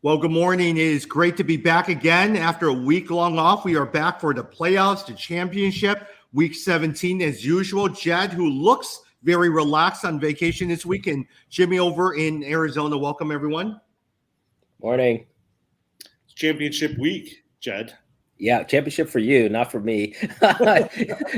Well, good morning. It is great to be back again after a week-long off. We are back for the playoffs, the championship, week 17 as usual. Jed, who looks very relaxed on vacation this week, and Jimmy over in Arizona. Welcome, everyone. Morning. It's championship week, Jed. Yeah, championship for you, not for me.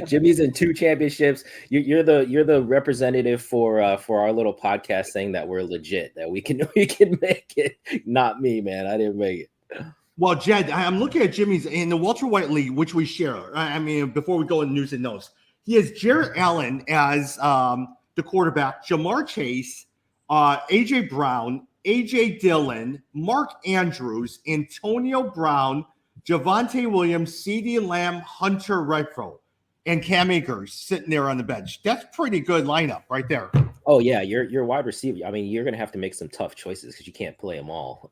Jimmy's in 2 championships. You're the representative for our little podcast saying that we're legit, that we can make it. Not me, man. I didn't make it. Well, Jed, I'm looking at Jimmy's in the Walter White League, which we share. I mean, before we go in news and notes, he has Jarrett Allen as the quarterback, Jamar Chase, AJ Brown, AJ Dillon, Mark Andrews, Antonio Brown, Javonte Williams, CeeDee Lamb, Hunter Renfrow, and Cam Akers sitting there on the bench. That's pretty good lineup right there. Oh yeah, you're wide receiver. I mean, you're gonna have to make some tough choices because you can't play them all.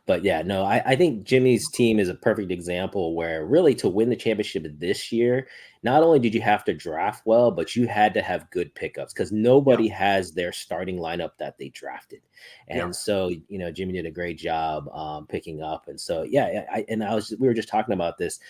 But yeah, no, I think Jimmy's team is a perfect example where really to win the championship this year, not only did you have to draft well, but you had to have good pickups because nobody has their starting lineup that they drafted. And so, Jimmy did a great job picking up. And so, we were just talking about this.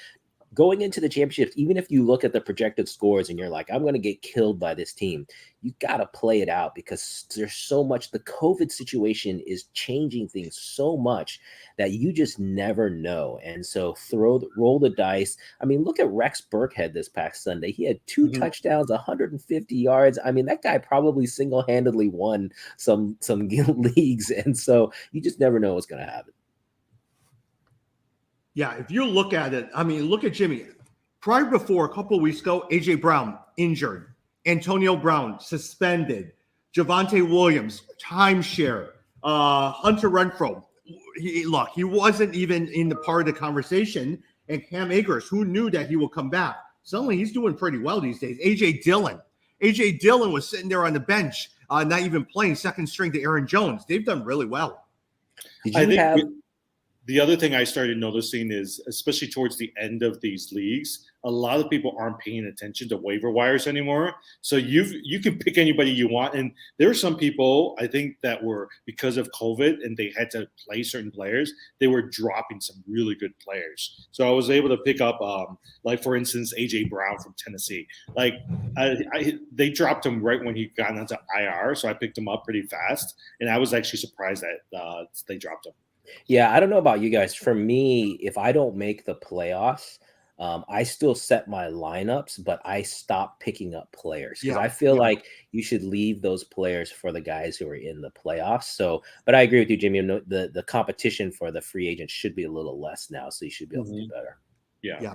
Going into the championships, even if you look at the projected scores and you're like, I'm going to get killed by this team, you got to play it out because there's so much. The COVID situation is changing things so much that you just never know. And so roll the dice. I mean, look at Rex Burkhead this past Sunday. He had 2 touchdowns, 150 yards. I mean, that guy probably single-handedly won some leagues. And so you just never know what's going to happen. Yeah, if you look at it, I mean, look at Jimmy. Prior before, a couple of weeks ago, AJ Brown injured, Antonio Brown suspended, Javonte Williams timeshare, Hunter Renfrow. He wasn't even in the part of the conversation. And Cam Akers, who knew that he would come back? Suddenly, he's doing pretty well these days. AJ Dillon was sitting there on the bench, not even playing second string to Aaron Jones. They've done really well. The other thing I started noticing is, especially towards the end of these leagues, a lot of people aren't paying attention to waiver wires anymore. So you can pick anybody you want. And there are some people, I think, that were, because of COVID and they had to play certain players, they were dropping some really good players. So I was able to pick up, like, for instance, AJ Brown from Tennessee. Like, they dropped him right when he got onto IR. So I picked him up pretty fast. And I was actually surprised that they dropped him. Yeah, I don't know about you guys. For me, if I don't make the playoffs, I still set my lineups, but I stop picking up players because I feel like you should leave those players for the guys who are in the playoffs. So, but I agree with you, Jimmy. The competition for the free agents should be a little less now, so you should be able to do better. Yeah.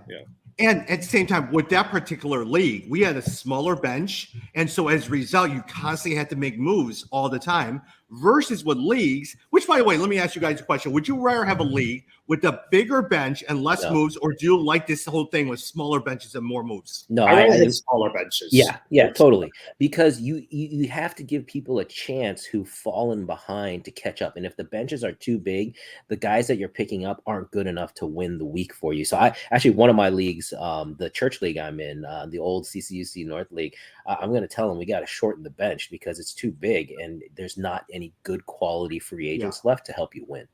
And at the same time, with that particular league, we had a smaller bench. And so as a result, you constantly had to make moves all the time versus with leagues, which, by the way, let me ask you guys a question. Would you rather have a league with a bigger bench and less moves, or do you like this whole thing with smaller benches and more moves? No, I think smaller benches. Yeah, totally. Because you have to give people a chance who've fallen behind to catch up. And if the benches are too big, the guys that you're picking up aren't good enough to win the week for you. So one of my leagues, the church league I'm in, the old CCUC North League, I'm going to tell them we got to shorten the bench because it's too big and there's not any good quality free agents left to help you win.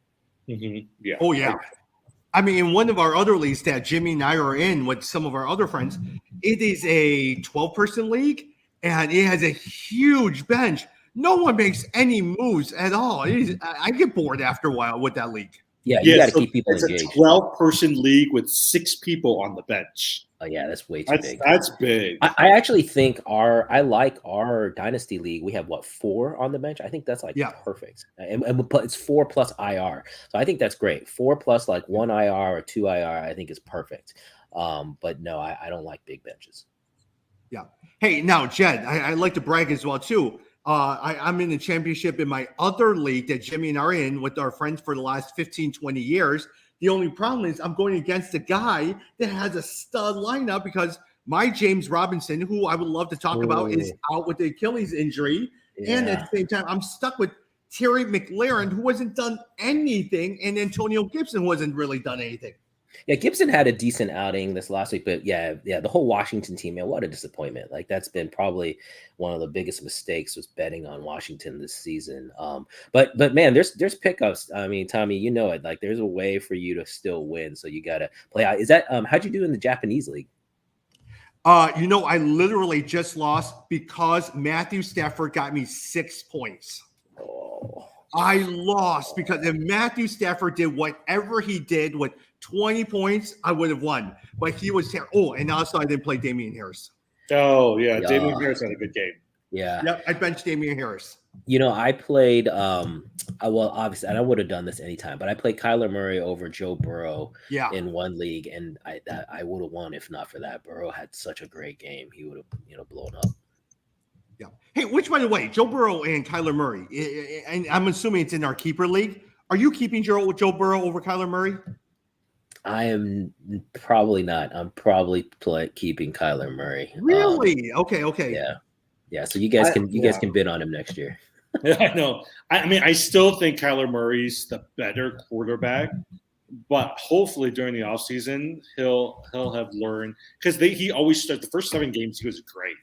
Yeah. Oh, yeah. I mean, in one of our other leagues that Jimmy and I are in with some of our other friends, it is a 12-person league, and it has a huge bench. No one makes any moves at all. I get bored after a while with that league. Yeah, you got to keep people engaged. It's a 12-person league with 6 people on the bench. Oh yeah, that's way too big. That's big. I actually think I like our dynasty league. We have 4 on the bench. I think that's perfect. And it's 4 plus IR. So I think that's great. 4 plus like 1 IR or 2 IR, I think is perfect. But no, I don't like big benches. Yeah. Hey, now Jed, I like to brag as well too. I'm in the championship in my other league that Jimmy and I are in with our friends for the last 15, 20 years. The only problem is I'm going against a guy that has a stud lineup because my James Robinson, who I would love to talk about, is out with the Achilles injury. Yeah. And at the same time, I'm stuck with Terry McLaurin, who hasn't done anything, and Antonio Gibson, who hasn't really done anything. Yeah, Gibson had a decent outing this last week, but yeah, the whole Washington team, man, what a disappointment. Like that's been probably one of the biggest mistakes was betting on Washington this season. But man, there's pickups. I mean, Tommy, you know it. Like there's a way for you to still win, so you gotta play out. Is that how'd you do in the Japanese league? I literally just lost because Matthew Stafford got me 6 points. Oh. I lost because if Matthew Stafford did whatever he did with 20 points, I would have won. But he was terrible. Oh, and also I didn't play Damian Harris. Oh, yeah. Yeah. Damian Harris had a good game. Yeah. Yep, I benched Damian Harris. I played well, obviously, and I would have done this anytime, but I played Kyler Murray over Joe Burrow in one league, and I would have won if not for that. Burrow had such a great game; he would have blown up. Yeah. Hey, which by the way, Joe Burrow and Kyler Murray, and I'm assuming it's in our keeper league. Are you keeping Joe Burrow over Kyler Murray? I am probably not. I'm probably keeping Kyler Murray. Really? Okay. Yeah. So you guys can bid on him next year. I know. I mean, I still think Kyler Murray's the better quarterback, but hopefully during the offseason, he'll have learned because he always started the first 7 games. He was great.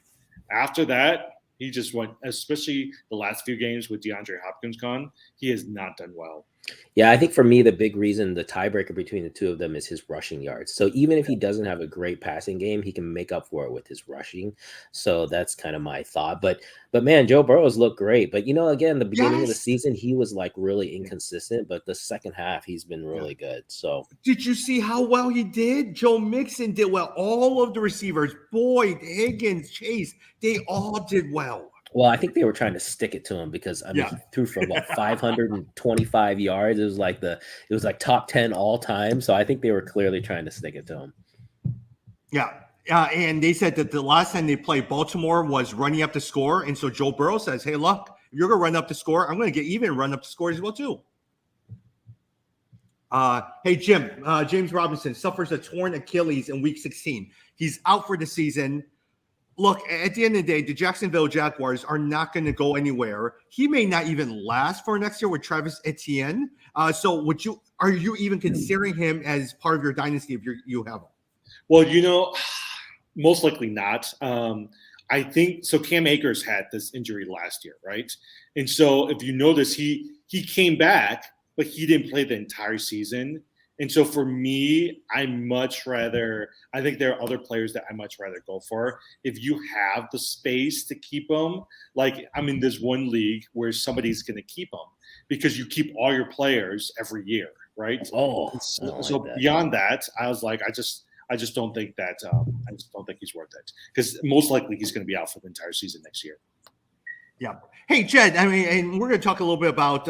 After that, he just went, especially the last few games with DeAndre Hopkins gone. He has not done well. Yeah, I think for me, the big reason, the tiebreaker between the two of them is his rushing yards. So even if he doesn't have a great passing game, he can make up for it with his rushing. So that's kind of my thought. But man, Joe Burrow's looked great. But again, the beginning of the season, he was like really inconsistent. But the second half, he's been really good. So did you see how well he did? Joe Mixon did well. All of the receivers, Boyd, Higgins, Chase, they all did well. Well, I think they were trying to stick it to him because he threw for about 525 yards. It was like top 10 all time. So I think they were clearly trying to stick it to him. Yeah. And they said that the last time they played Baltimore was running up the score. And so Joe Burrow says, hey, look, if you're going to run up the score, I'm going to get even and run up the score as well, too. Hey, Jim, James Robinson suffers a torn Achilles in week 16. He's out for the season. Look, at the end of the day, the Jacksonville Jaguars are not going to go anywhere. He may not even last for next year with Travis Etienne. So are you even considering him as part of your dynasty if you have him? Well, most likely not. I think so. Cam Akers had this injury last year, right? And so if you notice, he came back, but he didn't play the entire season. And so for me, I think there are other players that I much rather go for. If you have the space to keep them, like I'm in this one league where somebody's going to keep them because you keep all your players every year, right? So beyond that, I was like, I just don't think that I just don't think he's worth it because most likely he's going to be out for the entire season next year. Yeah. Hey, Jed, and we're going to talk a little bit about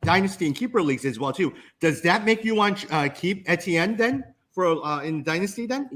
dynasty and keeper leagues as well, too. Does that make you want to keep Etienne then for in dynasty then?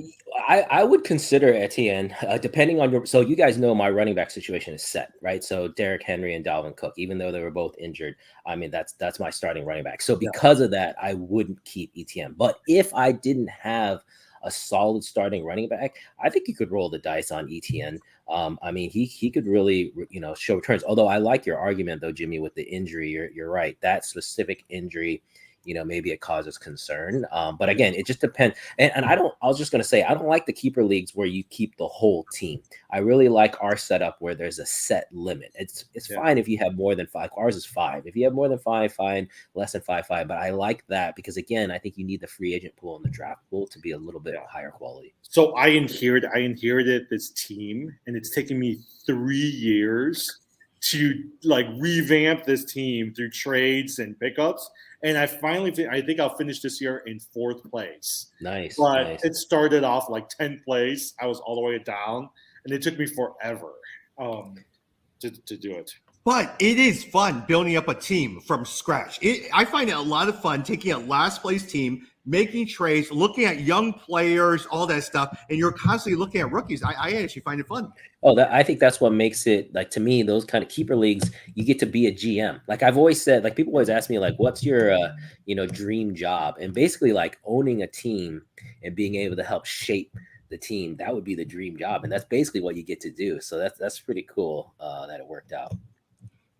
I would consider Etienne, depending on so you guys know my running back situation is set, right? So Derrick Henry and Dalvin Cook, even though they were both injured, I mean, that's my starting running back. So because of that, I wouldn't keep Etienne. But if I didn't have a solid starting running back, I think you could roll the dice on Etienne. I mean, he could really, show returns. Although I like your argument, though, Jimmy, with the injury. You're right. That specific injury, maybe it causes concern. But again, it just depends. And I was just going to say, I don't like the keeper leagues where you keep the whole team. I really like our setup where there's a set limit. It's fine if you have more than 5. Ours is 5. If you have more than 5, fine. Less than 5, fine. But I like that because, again, I think you need the free agent pool and the draft pool to be a little bit higher quality. So I inherited this team, and it's taken me 3 years to revamp this team through trades and pickups. And I think I'll finish this year in 4th place. Nice. But it started off 10th place. I was all the way down, and it took me forever to do it. But it is fun building up a team from scratch. I find it a lot of fun taking a last place team, making trades, looking at young players, all that stuff, and you're constantly looking at rookies. I actually find it fun. Oh, I think that's what makes it, to me, those kind of keeper leagues, you get to be a GM. I've always said, people always ask me, what's your, dream job? And basically, owning a team and being able to help shape the team, that would be the dream job. And that's basically what you get to do. So that's pretty cool that it worked out.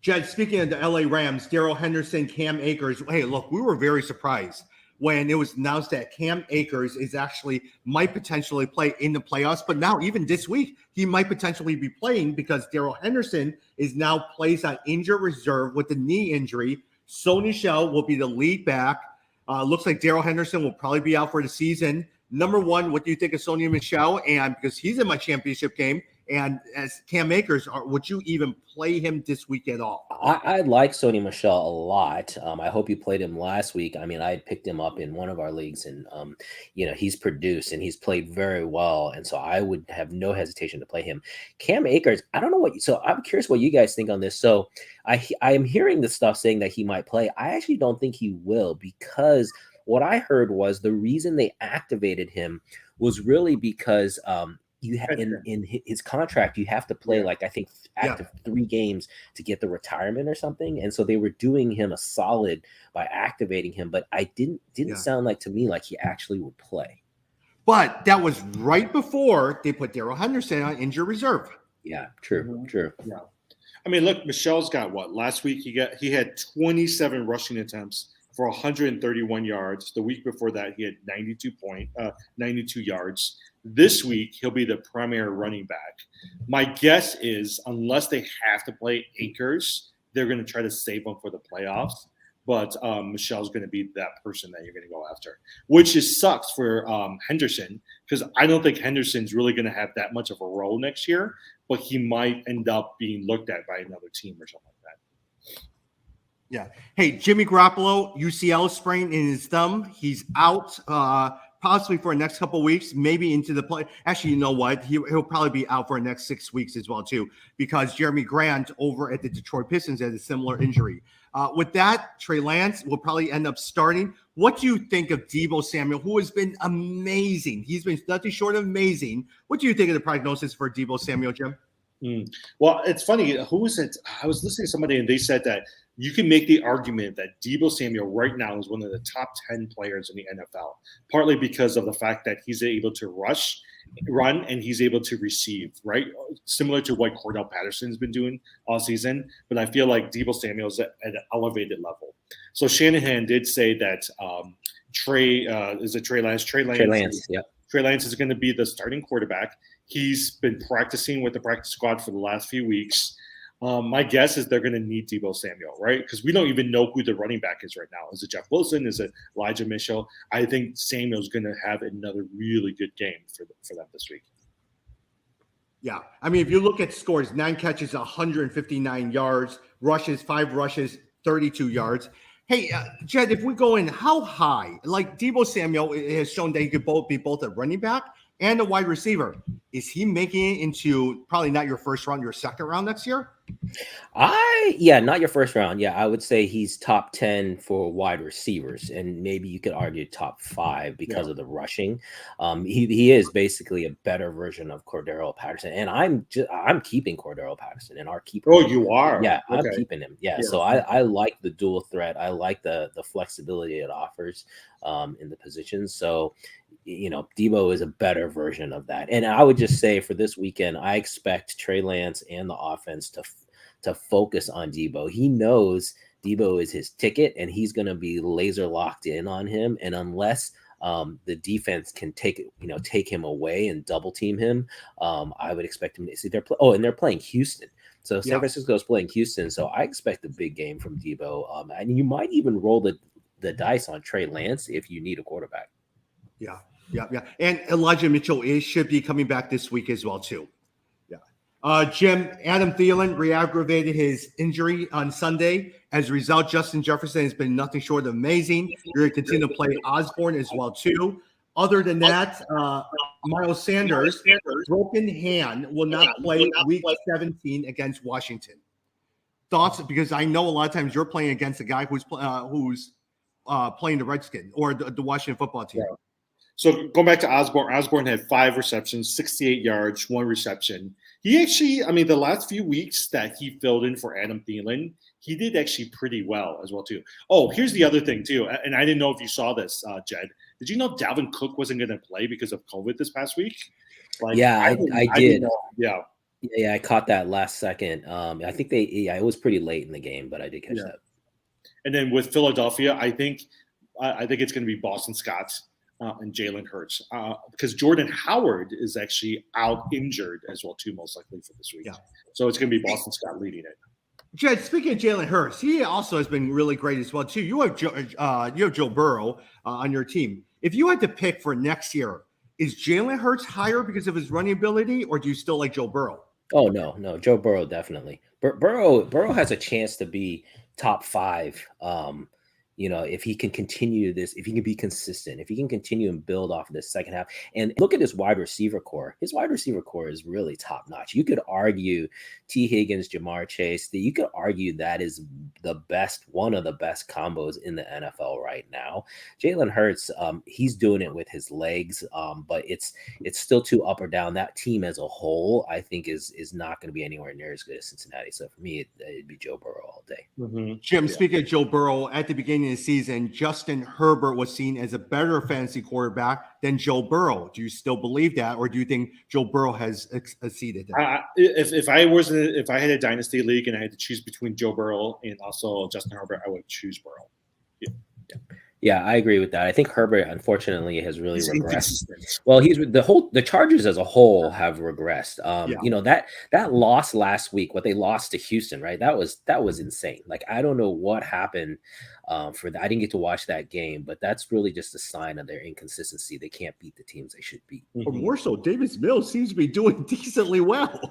Jed, speaking of the LA Rams, Darrell Henderson, Cam Akers, hey, look, we were very surprised when it was announced that Cam Akers might potentially play in the playoffs. But now, even this week, he might potentially be playing because Darrell Henderson is now placed on injured reserve with a knee injury. Sony Michel will be the lead back. Looks like Darrell Henderson will probably be out for the season. Number one, what do you think of Sony Michel? And because he's in my championship game, and as Cam Akers, would you even play him this week at all? I like Sony Michel a lot. I hope you played him last week. I mean, I had picked him up in one of our leagues, and he's produced and he's played very well. And so I would have no hesitation to play him. Cam Akers, I don't know what. So I'm curious what you guys think on this. So I am hearing the stuff saying that he might play. I actually don't think he will, because what I heard was the reason they activated him was really because you have in his contract, you have to play like, I think, active 3 games to get the retirement or something. And so they were doing him a solid by activating him, but I didn't sound like to me like he actually would play. But that was right before they put Darrell Henderson on injured reserve. Yeah, true. Yeah. I mean, look, Michel's got what? Last week he had 27 rushing attempts for 131 yards. The week before that, he had 92 yards. This week, he'll be the primary running back. My guess is, unless they have to play Akers, they're going to try to save him for the playoffs. But Michel's going to be that person that you're going to go after, which sucks for Henderson, because I don't think Henderson's really going to have that much of a role next year, but he might end up being looked at by another team or something like that. Yeah. Hey, Jimmy Garoppolo, UCL sprain in his thumb. He's out possibly for the next couple of weeks, maybe into the play. Actually, you know what? He'll probably be out for the next 6 weeks as well, too, because Jeremy Grant over at the Detroit Pistons has a similar injury. With that, Trey Lance will probably end up starting. What do you think of Deebo Samuel, who has been amazing? He's been nothing short of amazing. What do you think of the prognosis for Deebo Samuel, Jim? Well, it's funny. Who was it? I was listening to somebody, and they said that you can make the argument that Deebo Samuel right now is one of the top 10 players in the NFL, partly because of the fact that he's able to run, and he's able to receive, right? Similar to what Cordell Patterson's been doing all season. But I feel like Deebo Samuel's at an elevated level. So Shanahan did say that Trey Lance? Trey Lance, yeah. Trey Lance is going to be the starting quarterback. He's been practicing with the practice squad for the last few weeks. My guess is they're going to need Deebo Samuel, right? Because we don't even know who the running back is right now. Is it Jeff Wilson? Is it Elijah Mitchell? I think Samuel's going to have another really good game for them this week. Yeah. I mean, if you look at scores, 9 catches, 159 yards, 5 rushes, 32 yards. Hey, Jed, if we go in, how high? Like Deebo Samuel has shown that he could be both a running back and a wide receiver. Is he making it into probably not your first round, your second round next year? Not your first round. Yeah, I would say he's top 10 for wide receivers, and maybe you could argue top 5 because of the rushing. He is basically a better version of Cordero Patterson, and I'm keeping Cordero Patterson in our keeper. Oh, you are? Yeah, I'm keeping him. Yeah, so I like the dual threat. I like the flexibility it offers in the positions. So, Deebo is a better version of that. And I would just say for this weekend, I expect Trey Lance and the offense to focus on Deebo. He knows Deebo is his ticket, and he's going to be laser locked in on him. And unless the defense can take him away and double team him, I would expect him to see and they're playing Houston. So San Francisco is playing Houston. So I expect a big game from Deebo. And you might even roll the dice on Trey Lance if you need a quarterback. Yeah. And Elijah Mitchell should be coming back this week as well, too. Yeah. Jim, Adam Thielen re-aggravated his injury on Sunday. As a result, Justin Jefferson has been nothing short of amazing. You're going to continue to play Osborne as well, too. Other than that, Miles Sanders, broken hand, will not play week 17 against Washington. Thoughts? Because I know a lot of times you're playing against a guy who's playing the Redskins or the Washington football team. Yeah. So going back to Osborne had 5 receptions, 68 yards, 1 reception. He actually, the last few weeks that he filled in for Adam Thielen, he did actually pretty well as well, too. Oh, here's the other thing, too. And I didn't know if you saw this, Jed. Did you know Dalvin Cook wasn't going to play because of COVID this past week? I did. Yeah. Yeah, I caught that last second. I think it was pretty late in the game, but I did catch that. And then with Philadelphia, I think I think it's going to be Boston Scott and Jalen Hurts because Jordan Howard is actually out injured as well too, most likely for this week. Yeah. So it's going to be Boston Scott leading it. Jed, speaking of Jalen Hurts, he also has been really great as well too. You have Joe Burrow on your team. If you had to pick for next year, is Jalen Hurts higher because of his running ability, or do you still like Joe Burrow? Oh no, Joe Burrow definitely. Burrow has a chance to be top 5. If he can continue this, if he can be consistent, if he can continue and build off of this second half, and look at his wide receiver core. His wide receiver core is really top notch. You could argue T. Higgins, Jamar Chase. You could argue that is one of the best combos in the NFL right now. Jalen Hurts, he's doing it with his legs, but it's still too up or down. That team as a whole, I think, is not going to be anywhere near as good as Cincinnati. So for me, it'd be Joe Burrow all day. Mm-hmm. Jim, speaking of Joe Burrow, at the beginning of the season, Justin Herbert was seen as a better fantasy quarterback than Joe Burrow. Do you still believe that, or do you think Joe Burrow has exceeded that? If I had a dynasty league and I had to choose between Joe Burrow and also Justin Herbert, I would choose Burrow. Yeah, I agree with that. I think Herbert, unfortunately, has really regressed. Well, the Chargers as a whole have regressed. That loss last week, what they lost to Houston, right? That was insane. Like, I don't know what happened for that. I didn't get to watch that game, but that's really just a sign of their inconsistency. They can't beat the teams they should beat. Or more so, Davis Mills seems to be doing decently well.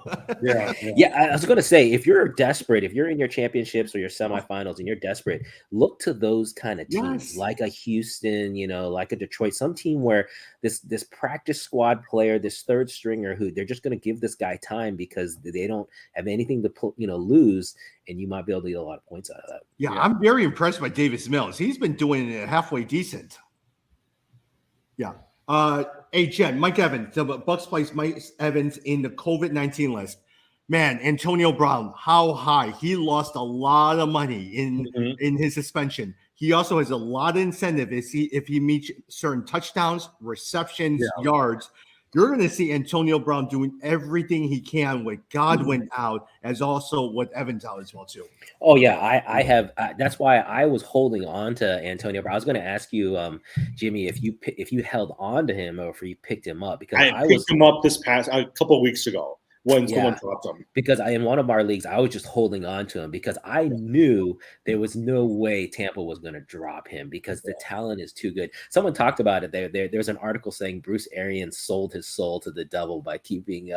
Yeah. I was going to say, if you're desperate, if you're in your championships or your semifinals and you're desperate, look to those kind of teams, like a Houston, like a Detroit, some team where this practice squad player, this third stringer, who they're just going to give this guy time because they don't have anything to lose, and you might be able to get a lot of points out of that. Yeah, I'm very impressed by Davis Mills. He's been doing it halfway decent. Yeah. Jen, Mike Evans, the Bucks placed Mike Evans in the COVID-19 list. Man, Antonio Brown, how high? He lost a lot of money in his suspension. He also has a lot of incentive if he meets certain touchdowns, receptions, yards. You're going to see Antonio Brown doing everything he can with Godwin out, as also with Evans out as well too. Oh yeah, I have. That's why I was holding on to Antonio Brown. I was going to ask you, Jimmy, if you held on to him or if you picked him up, because I picked him up this past a couple of weeks ago. Someone dropped him. Because in one of our leagues, I was just holding on to him because I knew there was no way Tampa was going to drop him because the talent is too good. Someone talked about it. There's an article saying Bruce Arians sold his soul to the devil by keeping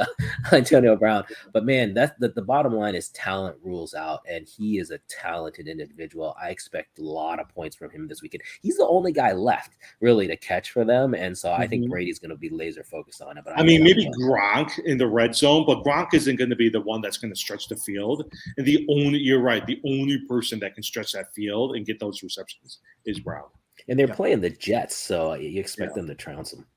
Antonio Brown. But man, that's the bottom line is talent rules out, and he is a talented individual. I expect a lot of points from him this weekend. He's the only guy left really to catch for them, and so I think Brady's going to be laser focused on it. But maybe Gronk in the red zone, but Gronk isn't going to be the one that's going to stretch the field. And you're right, the only person that can stretch that field and get those receptions is Brown. And they're playing the Jets, so you expect them to trounce them.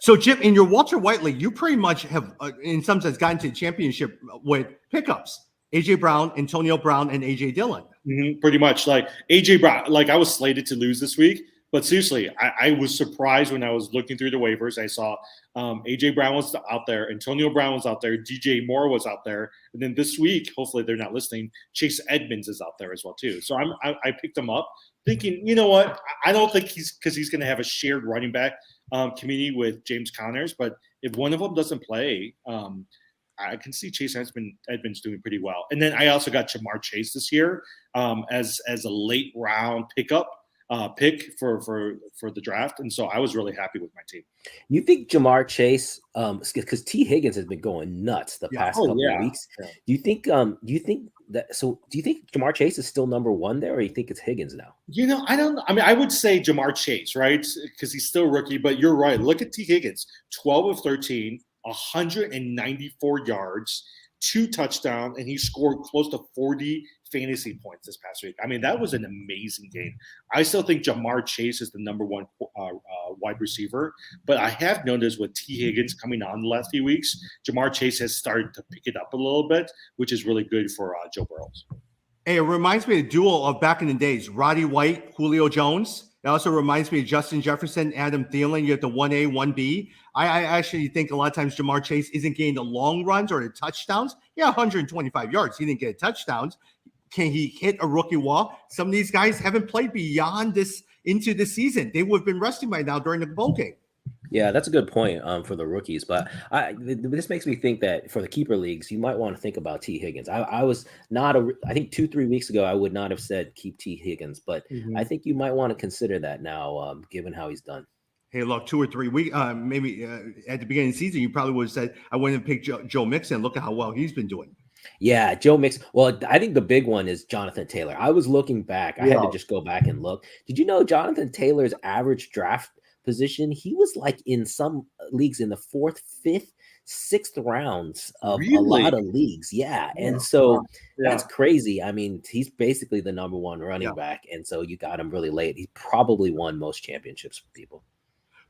So, Jim, in your Walter White league, you pretty much have, in some sense, gotten to the championship with pickups. A.J. Brown, Antonio Brown, and A.J. Dillon. Pretty much. Like, A.J. Brown, like I was slated to lose this week. But seriously, I was surprised when I was looking through the waivers. I saw A.J. Brown was out there, Antonio Brown was out there, DJ Moore was out there, and then this week, hopefully they're not listening, Chase Edmonds is out there as well too. So I picked him up, thinking, you know what? I don't think he's going to have a shared running back committee with James Connors, but if one of them doesn't play, I can see Chase Edmonds doing pretty well. And then I also got Jamar Chase this year as a late round pickup. Pick for the draft, and so I was really happy with my team. You think Jamar Chase, because T. Higgins has been going nuts the past couple of weeks. Yeah. Do you think Jamar Chase is still number one there, or you think it's Higgins now? I don't know. I mean, I would say Jamar Chase, right? Because he's still a rookie, but you're right. Look at T. Higgins, 12 of 13, 194 yards, 2 touchdowns, and he scored close to 40 fantasy points this past week. I mean, that was an amazing game. I still think Jamar Chase is the number one wide receiver, but I have noticed with T. Higgins coming on the last few weeks, Jamar Chase has started to pick it up a little bit, which is really good for Joe Burrow. Hey, it reminds me of the duel of back in the days, Roddy White, Julio Jones. It also reminds me of Justin Jefferson, Adam Thielen. You have the 1A, 1B. I actually think a lot of times Jamar Chase isn't getting the long runs or the touchdowns. Yeah, 125 yards. He didn't get touchdowns. Can he hit a rookie wall? Some of these guys haven't played beyond this into the season. They would have been resting by now during the bowl game. Yeah, that's a good point for the rookies. But this makes me think that for the keeper leagues, you might want to think about T. Higgins. I was not I think 2-3 weeks ago, I would not have said keep T. Higgins, but I think you might want to consider that now, given how he's done. Hey, look, 2 or 3 weeks, maybe at the beginning of the season, you probably would have said, I wouldn't have picked Joe Mixon. Look at how well he's been doing. Yeah, Joe Mixon. Well, I think the big one is Jonathan Taylor. I was looking back. I had to just go back and look. Did you know Jonathan Taylor's average draft position? He was like in some leagues in the 4th, 5th, 6th rounds of a lot of leagues. Yeah. And so that's crazy. I mean, he's basically the number 1 running back. And so you got him really late. He probably won most championships for people.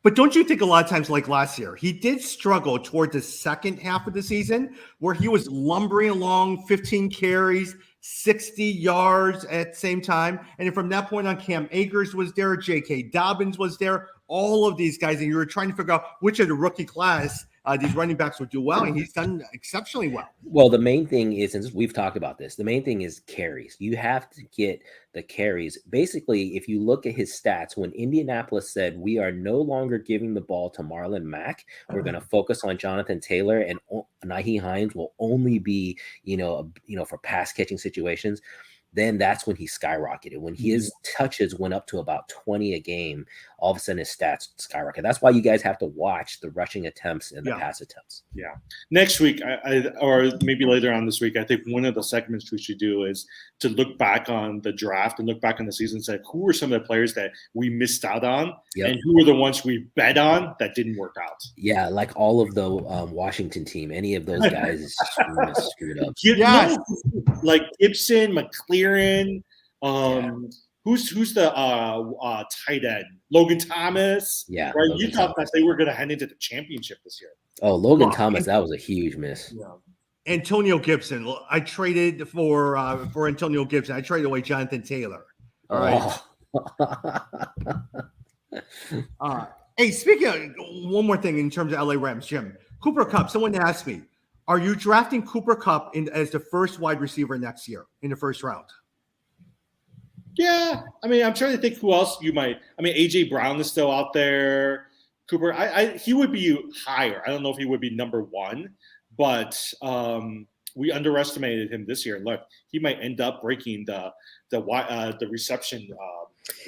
But don't you think a lot of times, like last year, he did struggle toward the second half of the season where he was lumbering along 15 carries, 60 yards at the same time. And then from that point on, Cam Akers was there, J.K. Dobbins was there, all of these guys. And you were trying to figure out which of the rookie class these running backs would do well. And he's done exceptionally well. Well, the main thing is, and we've talked about this, the main thing is carries. You have to get the carries. Basically, if you look at his stats, when Indianapolis said, we are no longer giving the ball to Marlon Mack, we're going to focus on Jonathan Taylor, and Nyheim Hines will only be, for pass catching situations, then that's when he skyrocketed. When his touches went up to about 20 a game, all of a sudden his stats skyrocket. That's why you guys have to watch the rushing attempts and the pass attempts. Yeah. Next week, or maybe later on this week, I think one of the segments we should do is to look back on the draft and look back on the season and say, who were some of the players that we missed out on and who were the ones we bet on that didn't work out? Yeah, like all of the Washington team, any of those guys screwed up. Like Gibson, McLaren, who's the tight end? Logan Thomas. Yeah. Right. You thought that they were going to head into the championship this year. Oh, Logan Thomas, that was a huge miss. Yeah. Antonio Gibson. I traded for Antonio Gibson. I traded away Jonathan Taylor. All right. Hey, speaking of one more thing in terms of LA Rams, Jim, Cooper Kupp. Someone asked me, are you drafting Cooper Kupp as the first wide receiver next year in the first round? Yeah. I mean, I'm trying to think who else you might. I mean, A.J. Brown is still out there. Cooper, he would be higher. I don't know if he would be number 1, but we underestimated him this year. Look, he might end up breaking the reception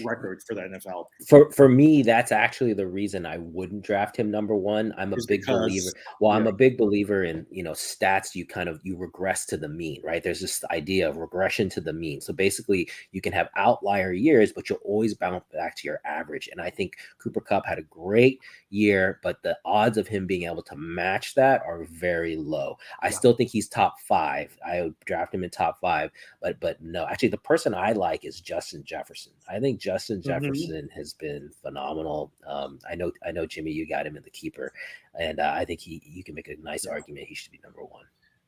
record for the NFL. For me, that's actually the reason I wouldn't draft him number 1. I'm a big believer. Well, I'm a big believer in, stats. You regress to the mean, right? There's this idea of regression to the mean. So basically you can have outlier years, but you'll always bounce back to your average. And I think Cooper Kupp had a great year, but the odds of him being able to match that are very low. I still think he's top 5. I would draft him in top 5, but no, actually the person I like is Justin Jefferson. I think Justin Jefferson has been phenomenal. I know, Jimmy, you got him in the keeper, and I think you can make a nice argument he should be number 1.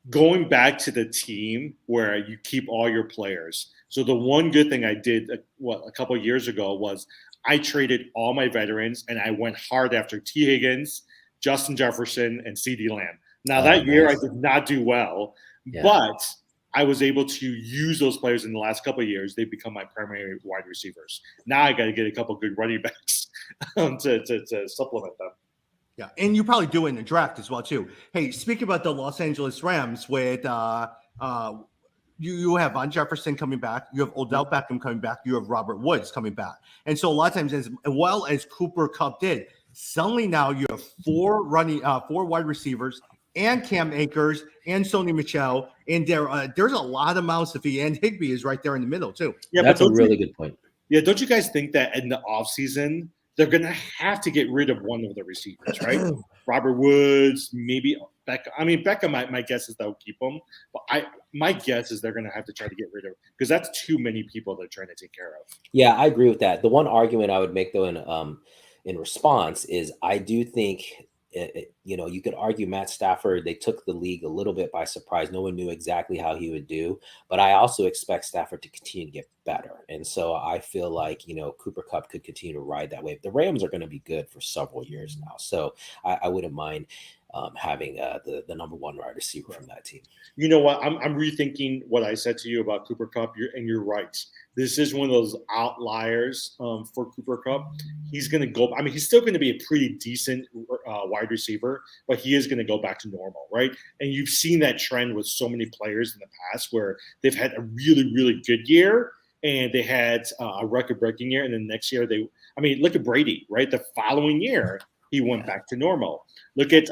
Going back to the team where you keep all your players. So the one good thing I did a couple of years ago was I traded all my veterans and I went hard after T. Higgins, Justin Jefferson, and CeeDee Lamb. Now that year I did not do well, but I was able to use those players in the last couple of years. They've become my primary wide receivers. Now I got to get a couple of good running backs to supplement them. Yeah, and you probably do it in the draft as well too. Hey, speaking about the Los Angeles Rams, with you have Von Jefferson coming back, you have Odell Beckham coming back, you have Robert Woods coming back, and so a lot of times, as well as Cooper Kupp did, suddenly now you have 4 wide receivers, and Cam Akers and Sony Michel, and there's a lot of mouths to feed, and Higbee is right there in the middle too. Yeah, that's a really good point. Yeah, don't you guys think that in the offseason they're going to have to get rid of one of the receivers, right? Robert Woods, maybe Beckham. I mean, Beckham, my guess is they'll keep him, but my guess is they're going to have to try to get rid of him because that's too many people they're trying to take care of. Yeah, I agree with that. The one argument I would make though in response is I do think. You could argue Matt Stafford, they took the league a little bit by surprise. No one knew exactly how he would do, but I also expect Stafford to continue to get better. And so I feel like, Cooper Kupp could continue to ride that wave. The Rams are going to be good for several years now. So I wouldn't mind. having the number one wide receiver from that team. You know what? I'm rethinking what I said to you about Cooper Cup, and you're right. This is one of those outliers for Cooper Cup. He's going to go. I mean, he's still going to be a pretty decent wide receiver, but he is going to go back to normal, right? And you've seen that trend with so many players in the past where they've had a really, really good year, and they had a record-breaking year, and then next year look at Brady, right? The following year, he went back to normal. Look at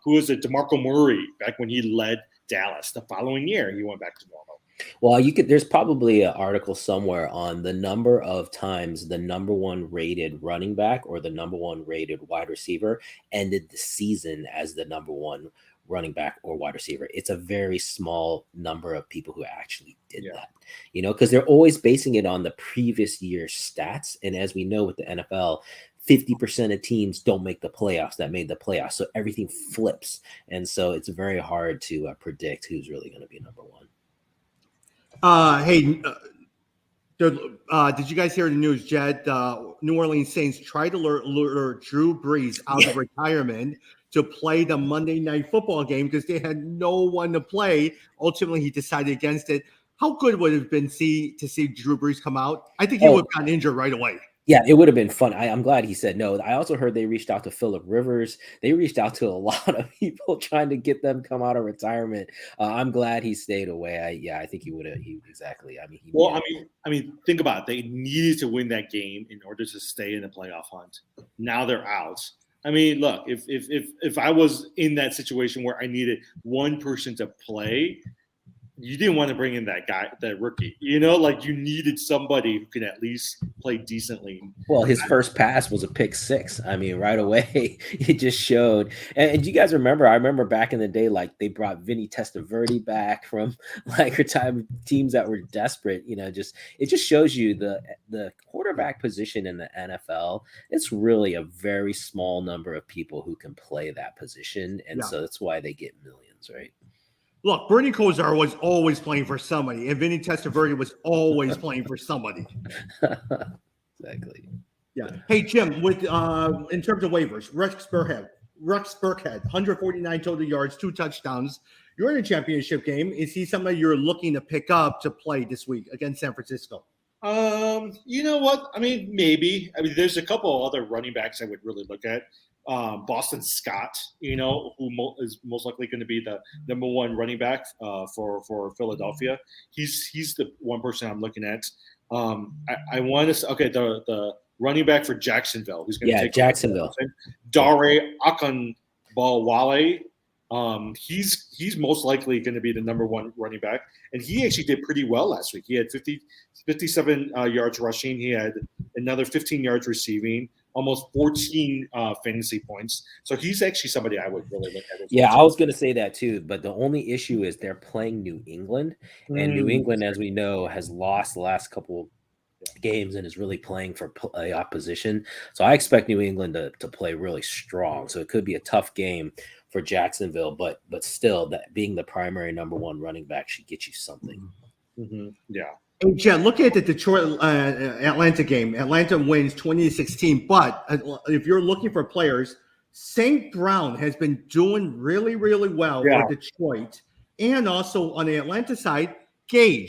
who is it? DeMarco Murray back when he led Dallas. The following year, he went back to normal. Well, there's probably an article somewhere on the number of times the number one rated running back or the number one rated wide receiver ended the season as the number one running back or wide receiver. It's a very small number of people who actually did that, because they're always basing it on the previous year's stats. And as we know with the NFL, 50% of teams don't make the playoffs that made the playoffs. So everything flips. And so it's very hard to predict who's really going to be number one. Hey, did you guys hear the news, Jed? New Orleans Saints tried to lure Drew Brees out of retirement to play the Monday Night Football game because they had no one to play. Ultimately, he decided against it. How good would it have been to see Drew Brees come out? I think he would have gotten injured right away. Yeah, it would have been fun. I'm glad he said no. I also heard they reached out to Phillip Rivers. They reached out to a lot of people trying to get them come out of retirement. I'm glad he stayed away. I think he would have. Exactly. I mean, think about it. They needed to win that game in order to stay in the playoff hunt. Now they're out. I mean, look, if I was in that situation where I needed one person to play, you didn't want to bring in that guy, that rookie. You needed somebody who can at least play decently. Well, his first pass was a pick six. I mean, right away, it just showed. And you guys remember, I remember back in the day, they brought Vinny Testaverde back from retired teams that were desperate. It just shows you the quarterback position in the NFL. It's really a very small number of people who can play that position. And so that's why they get millions, right? Look, Bernie Kosar was always playing for somebody, and Vinny Testaverde was always playing for somebody. Exactly. Yeah. Hey, Jim, with in terms of waivers, Rex Burkhead, 149 total yards, 2 touchdowns. You're in a championship game. Is he somebody you're looking to pick up to play this week against San Francisco? You know what? I mean, maybe. I mean, there's a couple other running backs I would really look at. Boston Scott, who is most likely going to be the number one running back for Philadelphia. He's the one person I'm looking at. I want to the running back for Jacksonville, who's going to take Jacksonville. Dare Akinbowale. He's most likely going to be the number one running back, and he actually did pretty well last week. He had 57 yards rushing. He had another 15 yards receiving. Almost 14 fantasy points. So he's actually somebody I would really look at. Yeah, I was going to say that too. But the only issue is they're playing New England. And New England, as we know, has lost the last couple games and is really playing for playoff position. So I expect New England to play really strong. So it could be a tough game for Jacksonville. But still, that being the primary number one running back should get you something. Mm-hmm. Yeah. Hey, Jen, look at the Detroit Atlanta game. Atlanta wins 20-16. But if you're looking for players, St. Brown has been doing really, really well for Detroit. And also on the Atlanta side,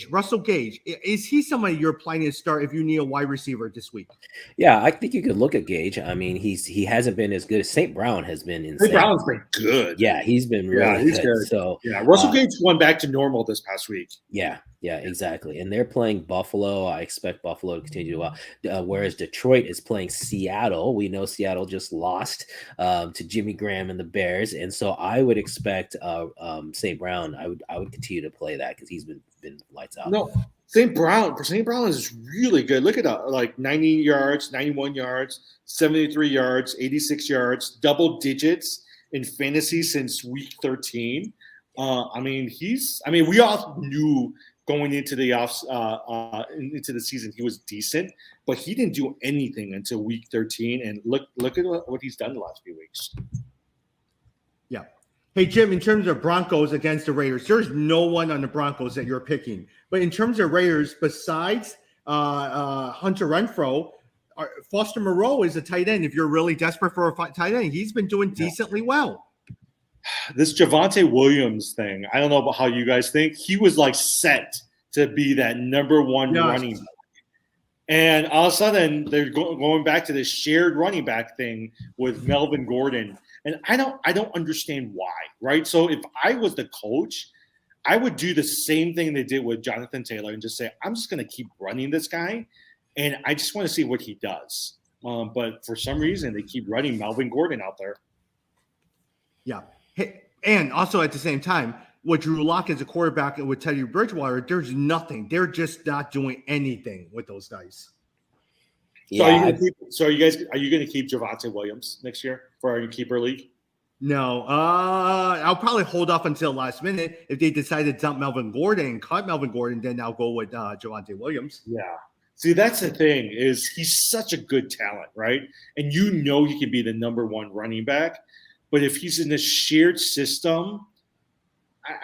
Russell Gage. Is he somebody you're planning to start if you need a wide receiver this week? Yeah, I think you could look at Gage. I mean, he hasn't been as good as St. Brown has been. St. Brown's been good. Yeah, he's been really good. So Russell Gage went back to normal this past week. Yeah, exactly. And they're playing Buffalo. I expect Buffalo to continue to do well. Whereas Detroit is playing Seattle. We know Seattle just lost to Jimmy Graham and the Bears, and so I would expect St. Brown. I would continue to play that because he's been lights out. No, St. Brown is really good. Look at 90 yards, 91 yards, 73 yards, 86 yards, double digits in fantasy since week 13. We all knew going into the into the season he was decent, but he didn't do anything until week 13. And look at what he's done the last few weeks. Yeah. Hey, Jim, in terms of Broncos against the Raiders, there's no one on the Broncos that you're picking. But in terms of Raiders, besides Hunter Renfrow, Foster Moreau is a tight end. If you're really desperate for a tight end, he's been doing decently well. this Javante Williams thing, I don't know about how you guys think. He was like set to be that number one Yes. running back. And all of a sudden, they're going back to this shared running back thing with Melvin Gordon, and I don't understand why, right? So if I was the coach, I would do the same thing they did with Jonathan Taylor and just say, I'm just going to keep running this guy, and I just want to see what he does. But for some reason, they keep running Melvin Gordon out there. Yeah. Hey, and also at the same time, with Drew Lock as a quarterback and with Teddy Bridgewater, there's nothing. They're just not doing anything with those guys. Yeah, So are you going to keep Javante Williams next year for our keeper league? No, I'll probably hold off until last minute. If they decide to dump Melvin Gordon and cut Melvin Gordon, then I'll go with Javante Williams. Yeah. See, that's the thing is he's such a good talent, right? And you know he can be the number one running back. But if he's in a shared system,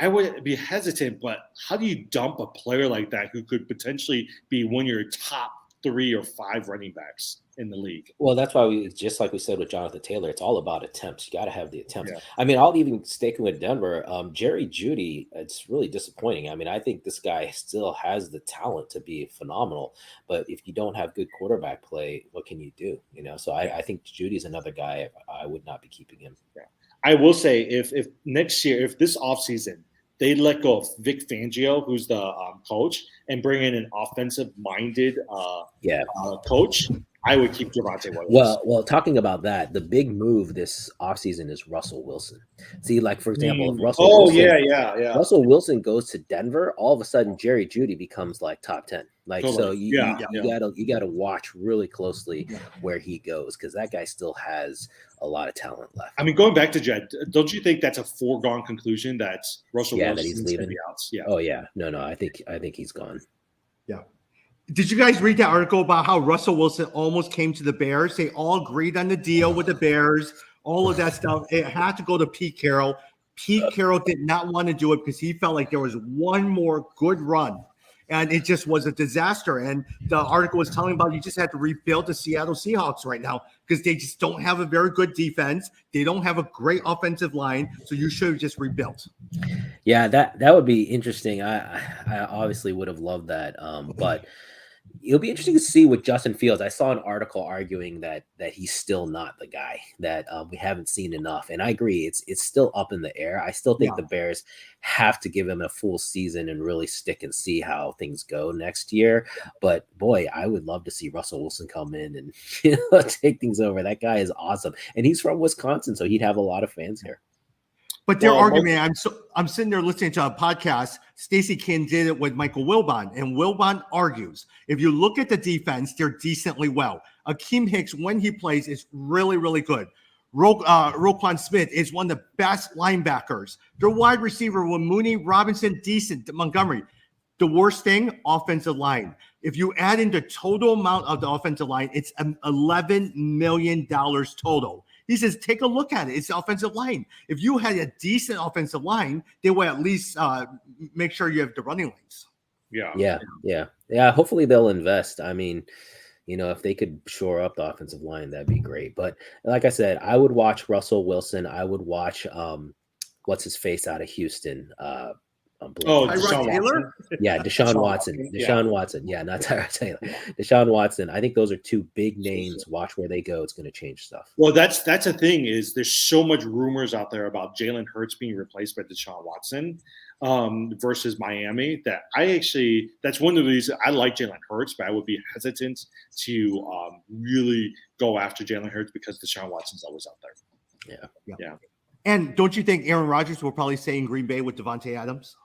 I would be hesitant. But how do you dump a player like that who could potentially be one of your top 3 or 5 running backs in the league? well, that's why we just like we said with Jonathan Taylor, it's all about attempts. You got to have the attempts. Yeah. I mean, I'll even sticking with Denver. Jerry Judy, it's really disappointing. I mean, I think this guy still has the talent to be phenomenal, but if you don't have good quarterback play, what can you do? You know, so I think Judy's another guy I would not be keeping him. I will say if next year, if this offseason, they let go of Vic Fangio, who's the coach, and bring in an offensive-minded coach, I would keep Javante Williams. Well, talking about that, the big move this offseason is Russell Wilson. See, like for example, if Russell Wilson goes to Denver, all of a sudden Jerry Judy becomes like top 10. Like so you gotta watch really closely where he goes because that guy still has a lot of talent left. I mean, going back to Jed, don't you think that's a foregone conclusion that Russell Wilson that he's leaving? Yeah. Oh yeah, no, I think he's gone. Yeah. Did you guys read that article about how Russell Wilson almost came to the Bears? They all agreed on the deal with the Bears, all of that stuff. It had to go to Pete Carroll. Pete Carroll did not want to do it because he felt like there was one more good run. And it just was a disaster. And the article was telling about you just had to rebuild the Seattle Seahawks right now because they just don't have a very good defense. They don't have a great offensive line. So you should have just rebuilt. Yeah, that would be interesting. I obviously would have loved that. But it'll be interesting to see with Justin Fields. I saw an article arguing that he's still not the guy, that we haven't seen enough. And I agree, it's still up in the air. I still think the Bears have to give him a full season and really stick and see how things go next year. But boy, I would love to see Russell Wilson come in and take things over. That guy is awesome. And he's from Wisconsin, so he'd have a lot of fans here. But their argument, I'm sitting there listening to a podcast. Stacey King did it with Michael Wilbon, and Wilbon argues if you look at the defense, they're decently well. Akeem Hicks, when he plays, is really, really good. Roquan Smith is one of the best linebackers. Their wide receiver with Mooney, Robinson, decent. Montgomery. The worst thing, offensive line. If you add in the total amount of the offensive line, it's $11 million total. He says, take a look at it. It's the offensive line. If you had a decent offensive line, they would at least make sure you have the running lanes. Yeah. Hopefully they'll invest. I mean, if they could shore up the offensive line, that'd be great. But like I said, I would watch Russell Wilson. I would watch what's his face out of Houston. Deshaun Taylor? Yeah, Deshaun Watson. Deshaun Watson. Yeah, not Tyrod Taylor. Deshaun Watson. I think those are two big names. Watch where they go. It's going to change stuff. Well, that's the thing is there's so much rumors out there about Jalen Hurts being replaced by Deshaun Watson versus Miami that that's one of the reasons I like Jalen Hurts, but I would be hesitant to really go after Jalen Hurts because Deshaun Watson's always out there. Yeah. And don't you think Aaron Rodgers will probably stay in Green Bay with Devontae Adams?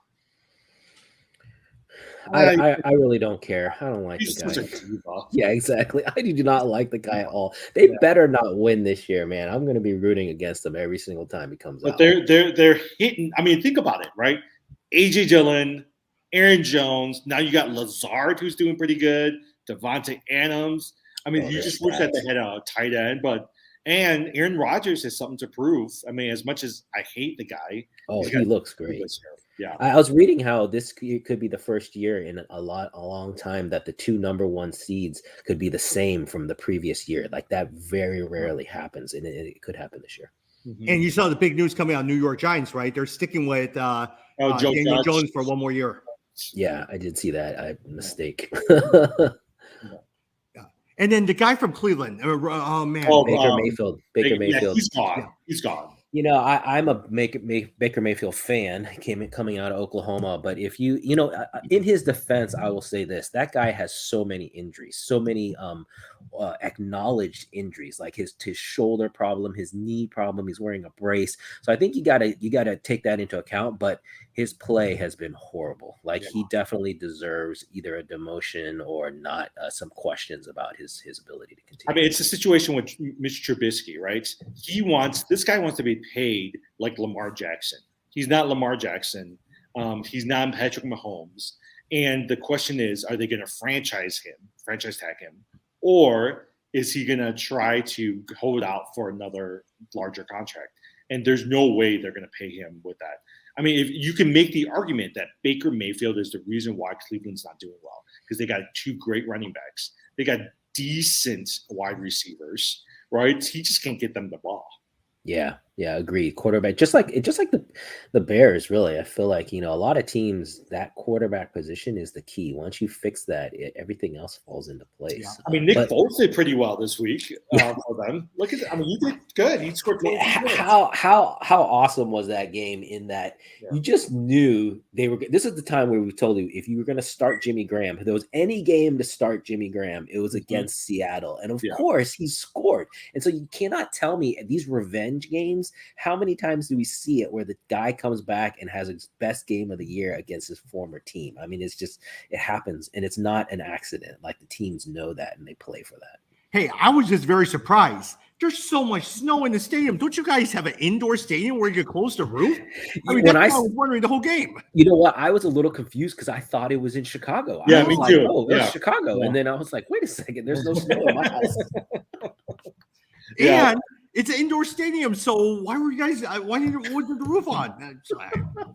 I really don't care. I don't like the guy. Yeah, exactly. I do not like the guy at all. They better not win this year, man. I'm going to be rooting against them every single time he comes out. But they're hitting. I mean, think about it, right? AJ Dillon, Aaron Jones. Now you got Lazard, who's doing pretty good. Devontae Adams. I mean, you just wish that they had a tight end, and Aaron Rodgers has something to prove. I mean, as much as I hate the guy, he looks great. Yeah, I was reading how this could be the first year in a long time that the 2 number 1 seeds could be the same from the previous year. Like that very rarely happens, and it could happen this year. Mhm. And you saw the big news coming out of New York Giants, right? They're sticking with Joe Daniel Judge. Jones for one more year. Yeah, I did see that. Mistake. Yeah. And then the guy from Cleveland. Oh man. Oh, Baker Mayfield. Baker Yeah, Mayfield. he's gone. Yeah. He's gone. You know, I'm a Baker Mayfield fan, coming out of Oklahoma. But if in his defense, I will say this: that guy has so many injuries, so many acknowledged injuries, like his shoulder problem, his knee problem. He's wearing a brace, so I think you gotta take that into account. But his play has been horrible. Like he definitely deserves either a demotion or not. Some questions about his ability to continue. I mean, it's a situation with Mitch Trubisky, right? This guy wants to be paid like Lamar Jackson. He's not Lamar Jackson. He's not Patrick Mahomes. And the question is, are they going to franchise tag him, or is he going to try to hold out for another larger contract? And there's no way they're going to pay him with that. I mean, if you can make the argument that Baker Mayfield is the reason why Cleveland's not doing well, because they got two great running backs. They got decent wide receivers, right? He just can't get them the ball. Yeah, agreed. Quarterback, just like the Bears, really. I feel like, a lot of teams, that quarterback position is the key. Once you fix that, everything else falls into place. Yeah. I mean, Nick Foles did pretty well this week for them. Look at that. I mean, he did good. He scored 20 points. How awesome was that game in that you just knew they were. This is the time where we told you, if you were going to start Jimmy Graham, if there was any game to start Jimmy Graham, it was against Seattle. And of course, he scored. And so you cannot tell me these revenge games, how many times do we see it where the guy comes back and has his best game of the year against his former team? I mean, it happens, and it's not an accident. Like, the teams know that and they play for that. Hey, I was just very surprised. There's so much snow in the stadium. Don't you guys have an indoor stadium where you can close the roof? I mean, I was wondering the whole game. You know what? I was a little confused because I thought it was in Chicago. Yeah, I was me too. Oh, it's Chicago. Yeah. And then I was like, wait a second, there's no snow in my house. And it's an indoor stadium, so why didn't you put the roof on?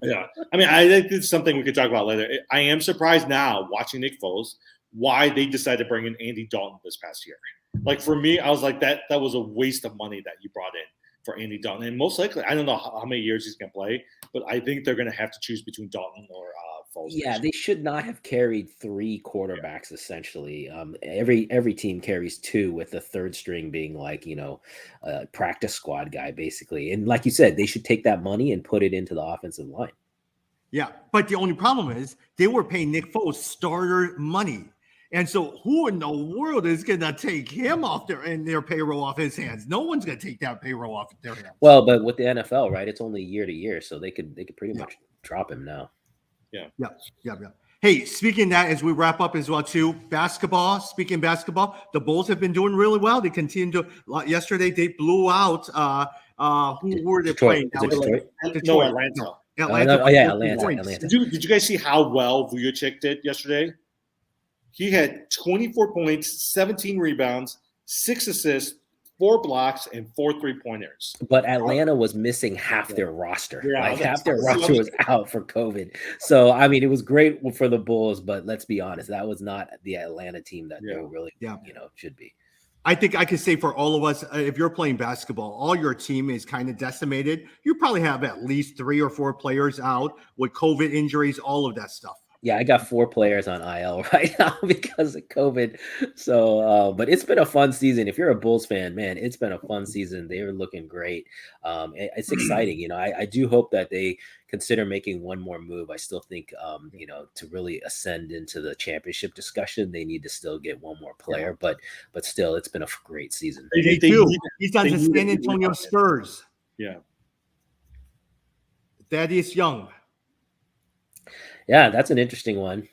Yeah. I mean, I think it's something we could talk about later. I am surprised now, watching Nick Foles, why they decided to bring in Andy Dalton this past year. Like, for me, I was like, that was a waste of money that you brought in for Andy Dalton. And most likely, I don't know how many years he's going to play, but I think they're going to have to choose between Dalton or Foles. Yeah, they should not have carried three quarterbacks, essentially. Every team carries two, with the third string being like, a practice squad guy, basically. And like you said, they should take that money and put it into the offensive line. Yeah, but the only problem is they were paying Nick Foles starter money. And so who in the world is going to take him off their payroll off his hands? No one's going to take that payroll off their hands. Well, but with the NFL, right, it's only year to year, so they could pretty much drop him now. Yeah. Hey, speaking of that, as we wrap up as well, too, basketball. Speaking basketball, the Bulls have been doing really well. They continue to. Yesterday, they blew out. Who were they playing? Detroit. No, Atlanta. Atlanta. Did you guys see how well Vujacic did yesterday? He had 24 points, 17 rebounds, 6 assists, 4 blocks, and 4 3-pointers. But Atlanta was missing half their roster. Yeah, half their roster was out for COVID. So, I mean, it was great for the Bulls, but let's be honest, that was not the Atlanta team that they really, should be. I think I could say for all of us, if you're playing basketball, all your team is kind of decimated. You probably have at least 3 or 4 players out with COVID injuries, all of that stuff. Yeah, I got 4 players on IL right now because of COVID. So, but it's been a fun season. If you're a Bulls fan, man, it's been a fun season. They were looking great. It's exciting. I do hope that they consider making one more move. I still think, to really ascend into the championship discussion, they need to still get one more player. But still, it's been a great season. He's on the San Antonio Spurs. Yeah. Thaddeus Young. Yeah, that's an interesting one.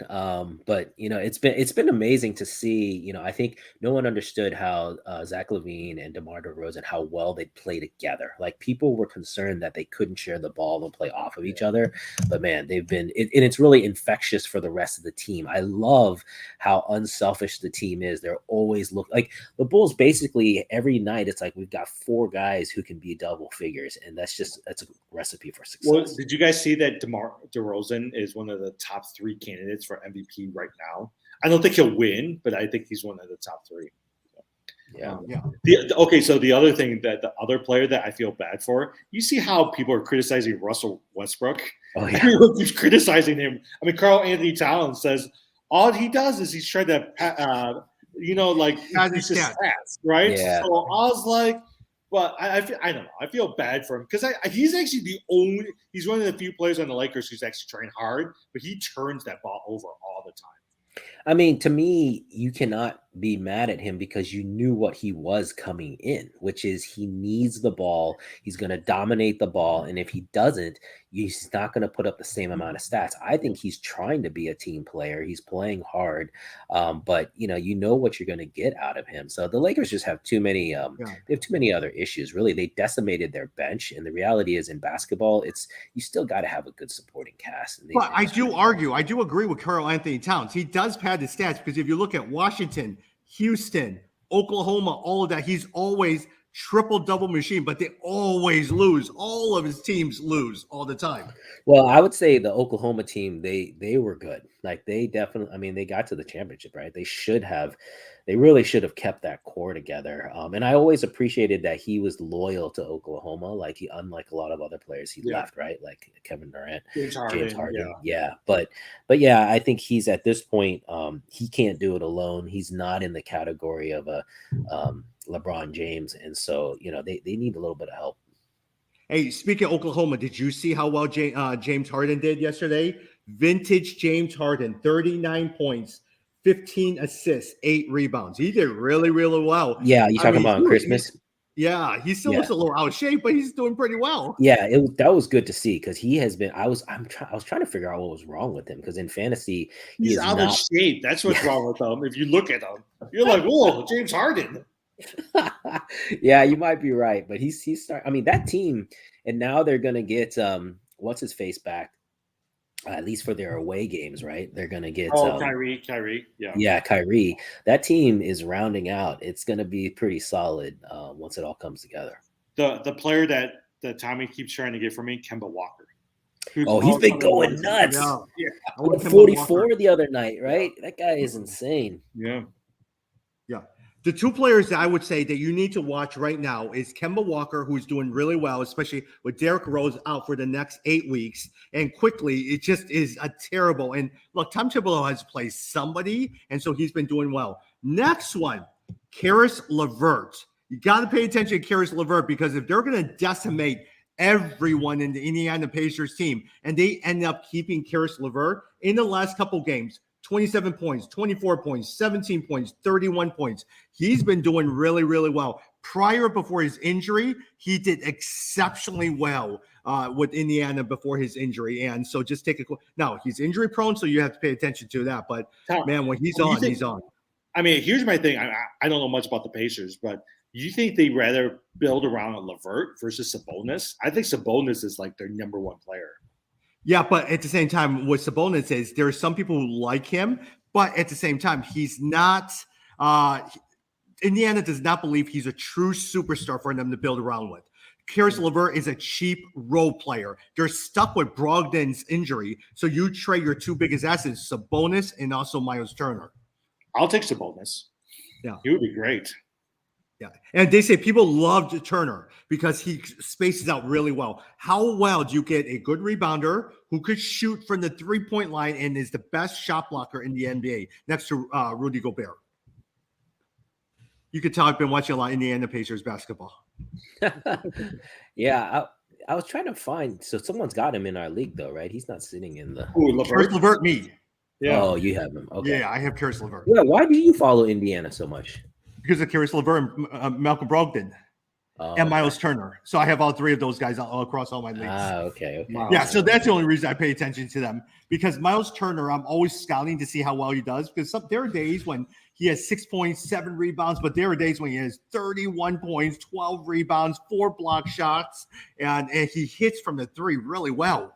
But it's been amazing to see. I think no one understood how Zach LaVine and DeMar DeRozan, how well they play together. Like, people were concerned that they couldn't share the ball and play off of each other. But man, they've been, and it's really infectious for the rest of the team. I love how unselfish the team is. They're always like the Bulls. Basically, every night it's like we've got 4 guys who can be double figures, and that's a recipe for success. Well, did you guys see that DeMar DeRozan is one of the top 3 candidates for MVP right now? I don't think he'll win, but I think he's one of the top 3. Yeah. Okay, so the other thing that the other player that I feel bad for, you see how people are criticizing Russell Westbrook? Oh yeah. Everyone keeps criticizing him. I mean, Carl Anthony Towns says all he does is he's trying to, like Pad increase his his stats. stats, right? Yeah. So I was like, but I don't know. I feel bad for him because he's actually he's one of the few players on the Lakers who's actually trying hard, but he turns that ball over all the time. I mean, to me, you cannot be mad at him because you knew what he was coming in, which is he needs the ball. He's going to dominate the ball. And if he doesn't, he's not going to put up the same amount of stats. I think he's trying to be a team player. He's playing hard. But you know what you're going to get out of him. So the Lakers just have too many, they have too many other issues. Really, they decimated their bench. And the reality is in basketball, you still got to have a good supporting cast. And But I do agree with Carl Anthony Towns. He does pad the stats because if you look at Washington, Houston, Oklahoma, all of that, he's always triple-double machine, but they always lose. All of his teams lose all the time. Well, I would say the Oklahoma team, they were good. Like they definitely, I mean, they got to the championship, right? They really should have kept that core together. And I always appreciated that he was loyal to Oklahoma. Like unlike a lot of other players, he left, right? Like Kevin Durant, James Harden. Yeah. But yeah, I think he's at this point, he can't do it alone. He's not in the category of a LeBron James. And so, they need a little bit of help. Hey, speaking of Oklahoma, did you see how well James Harden did yesterday? Vintage James Harden, 39 points, 15 assists, 8 rebounds. He did really, really well. Yeah, you talking about Christmas? He still looks a little out of shape, but he's doing pretty well. Yeah, that was good to see because he has been. I was trying to figure out what was wrong with him because in fantasy he's out of shape. That's what's wrong with him. If you look at him, you're like, whoa, James Harden. Yeah, you might be right, but he's starting. I mean, that team, and now they're gonna get what's his face back. At least for their away games, right? They're going to get Kyrie. Yeah, Kyrie. That team is rounding out. It's going to be pretty solid once it all comes together. The player that Tommy keeps trying to get for me, Kemba Walker. He's been going nuts. Yeah. 44 the other night, right? That guy is insane. Yeah. The two players that I would say that you need to watch right now is Kemba Walker, who's doing really well, especially with Derrick Rose out for the next 8 weeks. And quickly, it just is a terrible. And look, Tom Thibodeau has played somebody, and so he's been doing well. Next one, Karis LeVert. You got to pay attention to Karis LeVert because if they're going to decimate everyone in the Indiana Pacers team, and they end up keeping Karis LeVert in the last couple games, 27 points, 24 points, 17 points, 31 points. He's been doing really, really well. Before his injury, he did exceptionally well with Indiana before his injury. And so just take now he's injury prone, so you have to pay attention to that. But man, when he's on, he's on. I mean, here's my thing. I don't know much about the Pacers, but you think they'd rather build around a LeVert versus Sabonis? I think Sabonis is like their number one player. Yeah, but at the same time, what Sabonis is, there are some people who like him, but at the same time, he's not Indiana does not believe he's a true superstar for them to build around with. Karis LeVert is a cheap role player. They're stuck with Brogdon's injury, so you trade your two biggest assets, Sabonis and also Miles Turner. I'll take Sabonis. Yeah. He would be great. Yeah. And they say people loved Turner because he spaces out really well. How well do you get a good rebounder who could shoot from the three-point line and is the best shot blocker in the NBA next to Rudy Gobert? You could tell I've been watching a lot of Indiana Pacers basketball. Yeah, I was trying to find. So someone's got him in our league, though, right? He's not sitting in the. Karis LeVert, me. Yeah. Oh, you have him. Okay. Yeah, I have Karis LeVert. Yeah. Why do you follow Indiana so much? Because of Karis LeVert and Malcolm Brogdon and Miles Turner. So I have all three of those guys all across all my leagues. Okay. Yeah, so that's the only reason I pay attention to them. Because Miles Turner, I'm always scouting to see how well he does. Because there are days when he has 6 points, 7 rebounds, but there are days when he has 31 points, 12 rebounds, 4 block shots, and he hits from the three really well.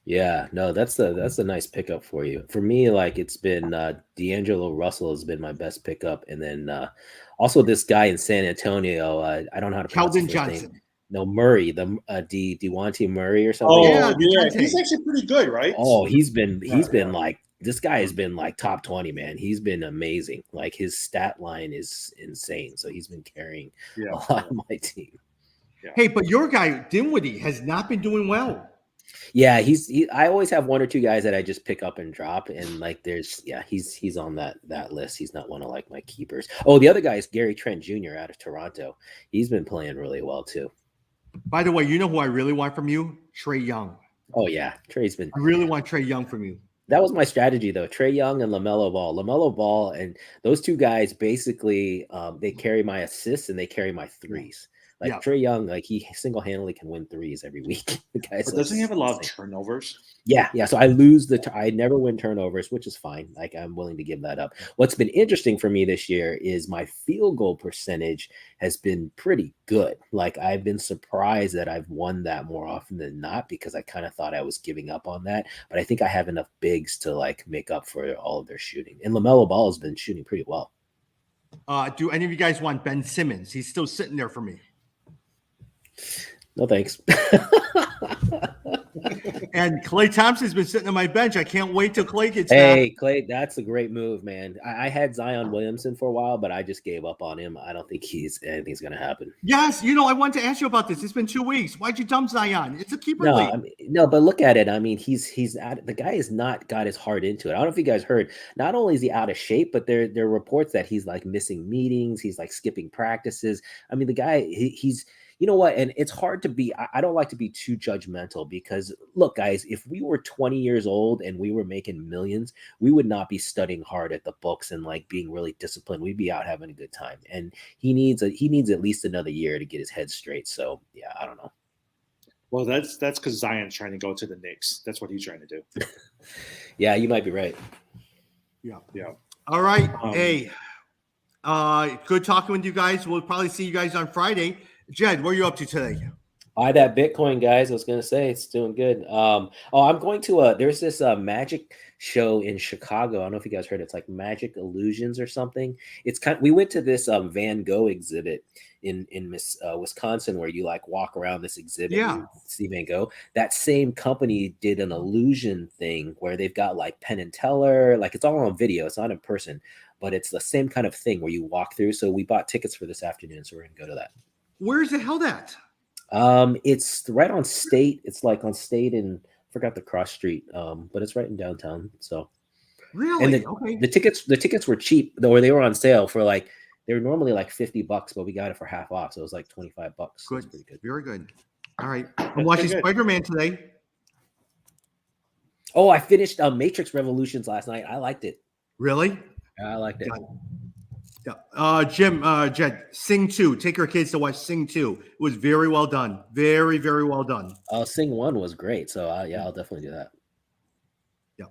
Yeah, no, that's a nice pickup for you. For me, like it's been D'Angelo Russell has been my best pickup, and then also this guy in San Antonio. I don't know how to pronounce Keldon his Johnson. name. No, Murray, DeJounte Murray or something. Oh, yeah, he's actually pretty good, right? Oh, he's been like This guy has been like top 20, man. He's been amazing. Like his stat line is insane. So he's been carrying Yeah. a lot of my team. Hey, but your guy Dinwiddie has not been doing well. Yeah, I always have one or two guys that I just pick up and drop, and like he's on that list. He's not one of like my keepers. Oh, the other guy is Gary Trent Jr. out of Toronto. He's been playing really well too. By the way, you know who I really want from you? Trae Young. Oh yeah, Trey's been. I really want Trae Young from you. That was my strategy though. Trae Young and LaMelo Ball. LaMelo Ball and those two guys basically they carry my assists and they carry my threes. Like Yeah. Trae Young, like he single-handedly can win threes every week. The guy's But like, doesn't he have a lot of turnovers? Yeah. So I never win turnovers, which is fine. Like I'm willing to give that up. What's been interesting for me this year is my field goal percentage has been pretty good. Like I've been surprised that I've won that more often than not because I kind of thought I was giving up on that. But I think I have enough bigs to like make up for all of their shooting. And LaMelo Ball has been shooting pretty well. Do any of you guys want Ben Simmons? He's still sitting there for me. No thanks. And Klay Thompson's been sitting on my bench. I can't wait till Klay gets Hey, Clay, that's a great move, man. I had Zion Williamson for a while, but I just gave up on him. I don't think anything's going to happen. Yes, I wanted to ask you about this. It's been 2 weeks. Why'd you dump Zion? It's a keeper No, league. no, but look at it. I mean, the guy has not got his heart into it. I don't know if you guys heard. Not only is he out of shape, but there are reports that he's like missing meetings. He's like skipping practices. I mean, the guy he's. You know what? And it's hard to be, I don't like to be too judgmental because look, guys, if we were 20 years old and we were making millions, we would not be studying hard at the books and like being really disciplined. We'd be out having a good time. And he needs at least another year to get his head straight. So yeah, I don't know. Well, that's because Zion's trying to go to the Knicks. That's what he's trying to do. Yeah, you might be right. Yeah. Yeah. All right. Hey, good talking with you guys. We'll probably see you guys on Friday. Jed, what are you up to today? Buy that Bitcoin, guys. I was going to say it's doing good. I'm going to there's this magic show in Chicago. I don't know if you guys heard it. It's like Magic Illusions or something. We went to this Van Gogh exhibit in Wisconsin where you like walk around this exhibit and see Van Gogh. That same company did an illusion thing where they've got like Penn and Teller, like it's all on video. It's not in person, but it's the same kind of thing where you walk through. So we bought tickets for this afternoon. So we're going to go to that. Where is it held at? It's right on State. It's like on State and forgot the cross street. But it's right in downtown. So Really? and Okay. the tickets were cheap, or they were on sale for like they were normally like $50, but we got it for half off. So it was like $25. Good. That's pretty good. Very good. All right. I'm watching good. Spider-Man today. Oh, I finished Matrix Revolutions last night. I liked it. Really? I liked it. Yeah. Jed, Sing 2. Take your kids to watch Sing 2. It was very well done. Very, very well done. Sing 1 was great. So yeah, I'll definitely do that. Yeah.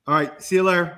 All right. See you later.